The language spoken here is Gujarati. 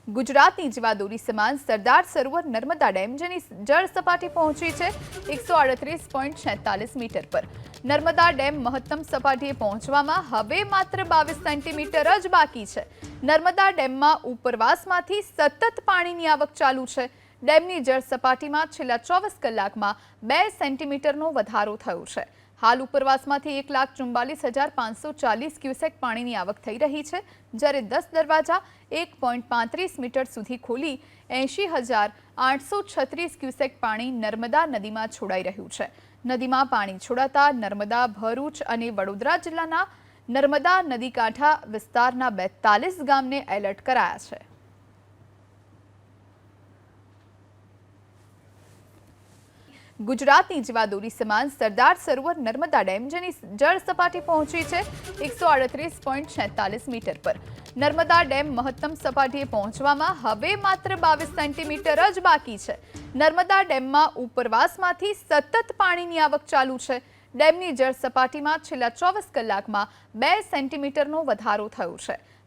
ગુજરાતની જીવાદોરી સમાન સરદાર સરોવર નર્મદા ડેમ જેની જળ સપાટી પહોંચી છે 138.46 મીટર પર। નર્મદા ડેમ મહત્તમ સપાટીએ પહોંચવામાં હવે માત્ર 22 સેન્ટીમીટર જ બાકી છે। નર્મદા ડેમમાં ઉપરવાસમાંથી સતત પાણીની આવક ચાલુ છે। ડેમની જળ સપાટીમાં છેલ્લા 24 કલાકમાં 2 સેન્ટીમીટરનો વધારો થયો છે। હાલ ઉપરવાસમાંથી 1,44,540 ક્યુસેક પાણીની આવક થઈ રહી છે, જ્યારે 10 દરવાજા 1.35 મીટર સુધી ખોલી 80,836 ક્યુસેક પાણી નર્મદા નદીમાં છોડાઈ રહ્યું છે। નદીમાં પાણી છોડાતા નર્મદા, ભરૂચ અને વડોદરા જિલ્લાના નર્મદા નદી કાંઠા વિસ્તારના 42 ગામને એલર્ટ કરાયા છે। ગુજરાતની જીવાદોરી સમાન સરદાર સરોવર નર્મદા ડેમ જેની જળ સપાટી પહોંચી છે 138.46 મીટર પર। નર્મદા ડેમ મહત્તમ સપાટીએ પહોંચવામાં હવે માત્ર 22 સેન્ટીમીટર જ બાકી છે। નર્મદા ડેમમાં ઉપરવાસમાંથી સતત પાણીની આવક ચાલુ છે। ડેમની જળ સપાટીમાં છેલ્લા 24 કલાકમાં 2 સેન્ટીમીટરનો વધારો થયો છે।